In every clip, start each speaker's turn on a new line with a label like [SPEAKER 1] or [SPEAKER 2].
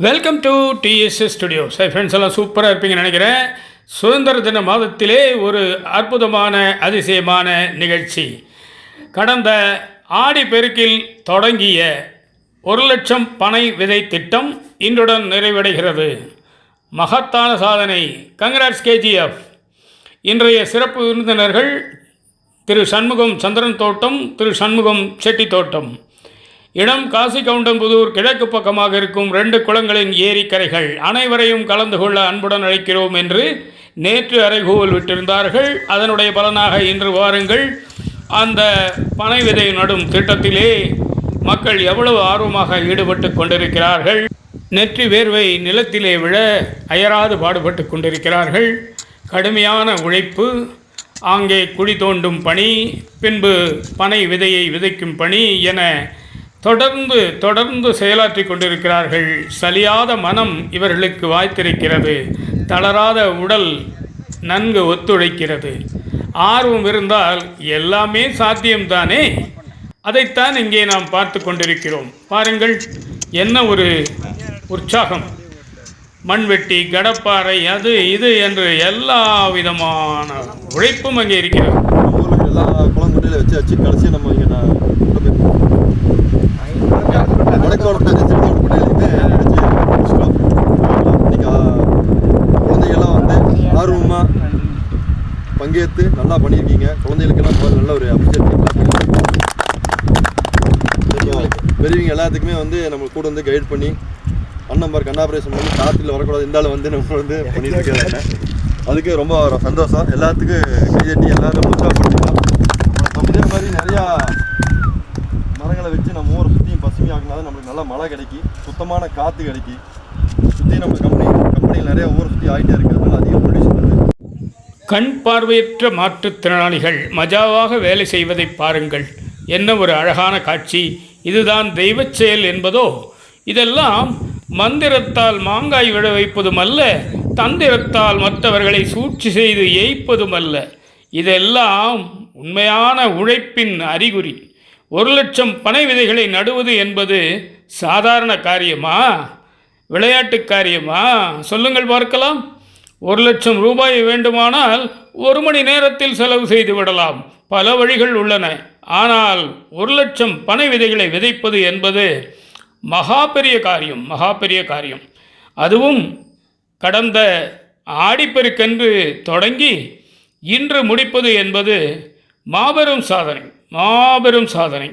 [SPEAKER 1] Welcome to TDS studios. Friends எல்லாம் சூப்பராக இருப்பீங்கன்னு நினைக்கிறேன். சுதந்திர தின மாதத்திலே ஒரு அற்புதமான அதிசயமான நிகழ்ச்சி. கடந்த ஆடி பெருக்கில் தொடங்கிய 1,00,000 பனை விதை திட்டம் இன்றுடன் நிறைவடைகிறது. மகத்தான சாதனை. Congrats KGF. இன்றைய சிறப்பு விருந்தினர்கள் திரு சண்முகம் சந்திரன் தோட்டம், திரு சண்முகம் செட்டி தோட்டம். இடம் காசி கவுண்டம்புதூர். கிழக்கு பக்கமாக இருக்கும் 2 குளங்களின் ஏரிக்கரைகள். அனைவரையும் கலந்து கொள்ள அன்புடன் அழைக்கிறோம் என்று நேற்று அறைகூவல் விட்டிருந்தார்கள். அதனுடைய பலனாக இன்று வாருங்கள். அந்த பனை விதை நடும் திட்டத்திலே மக்கள் எவ்வளவு ஆர்வமாக ஈடுபட்டு கொண்டிருக்கிறார்கள். நெற்றி வேர்வை நிலத்திலே விழ அயராது பாடுபட்டு கொண்டிருக்கிறார்கள். கடுமையான உழைப்பு, அங்கே குழி தோண்டும் பணி, பின்பு பனை விதையை விதைக்கும் பணி என தொடர்ந்து செயலாற்றி கொண்டிருக்கிறார்கள். சலியாத மனம் இவர்களுக்கு வாய்த்திருக்கிறது. தளராத உடல் நன்கு ஒத்துழைக்கிறது. ஆர்வம் இருந்தால் எல்லாமே சாத்தியம்தானே. அதைத்தான் இங்கே நாம் பார்த்து கொண்டிருக்கிறோம். பாருங்கள், என்ன ஒரு உற்சாகம். மண்வெட்டி, கடப்பாறை, அது இது என்று எல்லா விதமான உழைப்பும் அங்கே இருக்கிறது.
[SPEAKER 2] எல்லா குளங்குடியில் வச்சு கடைசி நம்ம குழந்தைகள்லாம் வந்து ஆர்வமாக பங்கேற்று நல்லா பண்ணியிருக்கீங்க. குழந்தைகளுக்கெல்லாம் நல்ல ஒரு அப்ரிஷியேட். பெரியவங்க எல்லாத்துக்குமே வந்து நம்ம கூட வந்து கைட் பண்ணி அண்ணம்பார் கண்ணாபரேஷன் பண்ணி காற்றில் வரக்கூடாது இருந்தாலும் வந்து நம்ம வந்து பண்ணிட்டு இருக்கிறாங்க. அதுக்கு ரொம்ப சந்தோஷம். எல்லாத்துக்கும் கையெட்டி எல்லாரும் உற்சாகப்படுத்திக்கலாம். இதே மாதிரி நிறையா மரங்களை வச்சு நம்ம ஊரை சுற்றியும் பசுமையாக்குனாலும் நம்மளுக்கு நல்லா மழை கிடைக்கி, சுத்தமான காற்று கிடைக்கி. சுற்றி நம்ம கம்பெனியில் நிறையா ஊரை சுற்றி ஆகிட்டே இருக்கிறதுனால அதிக பொல்யூஷன் வருது.
[SPEAKER 1] கண் பார்வையற்ற மாற்றுத்திறனாளிகள் மஜாவாக வேலை செய்வதை பாருங்கள். என்ன ஒரு அழகான காட்சி. இதுதான் தெய்வச் செயல் என்பதோ? இதெல்லாம் மந்திரத்தால் மாங்காய் விழ வைப்பதும் அல்ல, தந்திரத்தால் மற்றவர்களை சூழ்ச்சி செய்து ஏய்ப்பதும் அல்ல. இதெல்லாம் உண்மையான உழைப்பின் அறிகுறி. 1,00,000 பனை விதைகளை நடுவது என்பது சாதாரண காரியமா? விளையாட்டு காரியமா? சொல்லுங்கள் பார்க்கலாம். 1,00,000 ரூபாய் வேண்டுமானால் 1 மணி நேரத்தில் செலவு செய்து விடலாம். பல வழிகள் உள்ளன. ஆனால் 1,00,000 பனை விதைகளை விதைப்பது என்பது மகா பெரிய காரியம். அதுவும் கடந்த ஆடிப்பெருக்கென்று தொடங்கி இன்று முடிப்பது என்பது மாபெரும் சாதனை.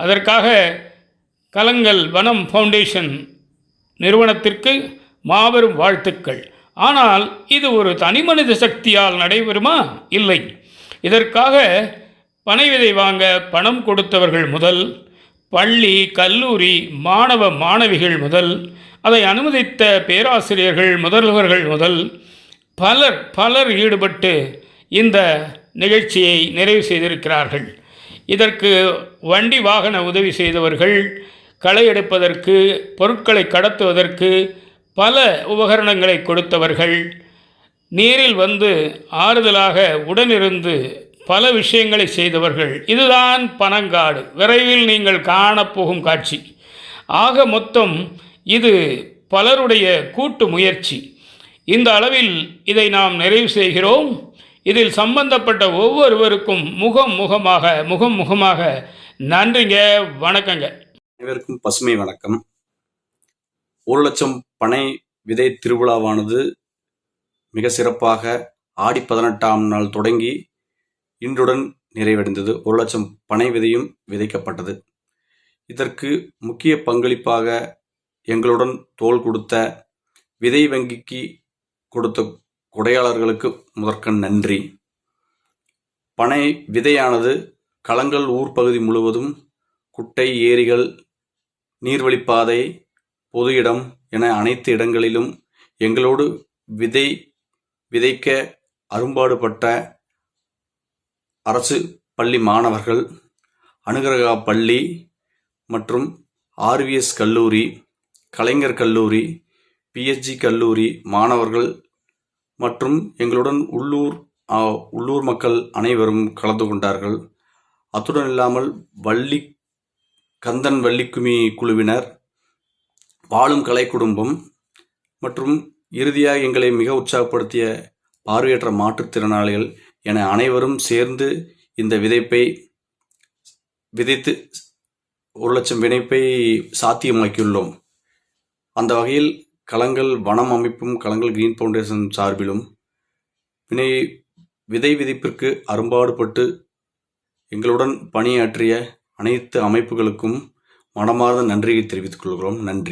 [SPEAKER 1] அதற்காக கலங்கல் வனம் ஃபவுண்டேஷன் நிறுவனத்திற்கு மாபெரும் வாழ்த்துக்கள். ஆனால் இது ஒரு தனிமனித சக்தியால் நடைபெறுமா? இல்லை. இதற்காக பனை விதை வாங்க பணம் கொடுத்தவர்கள் முதல், பள்ளி கல்லூரி மாணவ மாணவிகள் முதல், அதை அனுமதித்த பேராசிரியர்கள் முதல்வர்கள் முதல் பலர் ஈடுபட்டு இந்த நிகழ்ச்சியை நிறைவு செய்திருக்கிறார்கள். இதற்கு வண்டி வாகன உதவி செய்தவர்கள், களை எடுப்பதற்கு, பொருட்களை கடத்துவதற்கு பல உபகரணங்களை கொடுத்தவர்கள், நீரில் வந்து ஆறுதலாக உடனிருந்து பல விஷயங்களை செய்தவர்கள். இதுதான் பனங்காடு. விரைவில் நீங்கள் காணப்போகும் காட்சி. ஆக மொத்தம் இது பலருடைய கூட்டு முயற்சி. இந்த அளவில் இதை நாம் நிறைவு செய்கிறோம். இதில் சம்பந்தப்பட்ட ஒவ்வொருவருக்கும் முகமாக நன்றிங்க, வணக்கங்க.
[SPEAKER 3] அனைவருக்கும் பசுமை வணக்கம். 1,00,000 பனை விதை திருவிழாவானது மிக சிறப்பாக ஆடி 18ஆம் நாள் தொடங்கி இன்றுடன் நிறைவடைந்தது. 1,00,000 பனை விதையும் விதைக்கப்பட்டது. இதற்கு முக்கிய பங்களிப்பாக எங்களுடன் தோள் கொடுத்த விதை வங்கிக்கு கொடுத்த கொடையாளர்களுக்கு முதற்கண் நன்றி. பனை விதையானது களங்கள் ஊர் பகுதி முழுவதும் குட்டை, ஏரிகள், நீர்வழிப்பாதை, பொது இடம் என அனைத்து இடங்களிலும் எங்களோடு விதைக்க அரும்பாடுபட்ட அரசு பள்ளி மாணவர்கள், அனுகிரகா பள்ளி மற்றும் RVS கல்லூரி, கலைஞர் கல்லூரி, PSG கல்லூரி மாணவர்கள் மற்றும் எங்களுடன் உள்ளூர் மக்கள் அனைவரும் கலந்து கொண்டார்கள். அத்துடன் இல்லாமல் கந்தன் வள்ளிக்குமி குழுவினர், வாழும் கலை குடும்பம், மற்றும் இறுதியாக எங்களை மிக உற்சாகப்படுத்திய பார்வையற்ற மாற்றுத்திறனாளிகள் என அனைவரும் சேர்ந்து இந்த விதைப்பை விதைத்து 1,00,000 விதைப்பை சாத்தியமாக்கியுள்ளோம். அந்த வகையில் களங்கள் வனம் அமைப்பும் களங்கள் கிரீன் ஃபவுண்டேஷன் சார்பிலும் விதை விதிப்பிற்கு அரும்பாடுபட்டு எங்களுடன் பணியாற்றிய அனைத்து அமைப்புகளுக்கும் மனமார்ந்த நன்றியை தெரிவித்துக் கொள்கிறோம். நன்றி.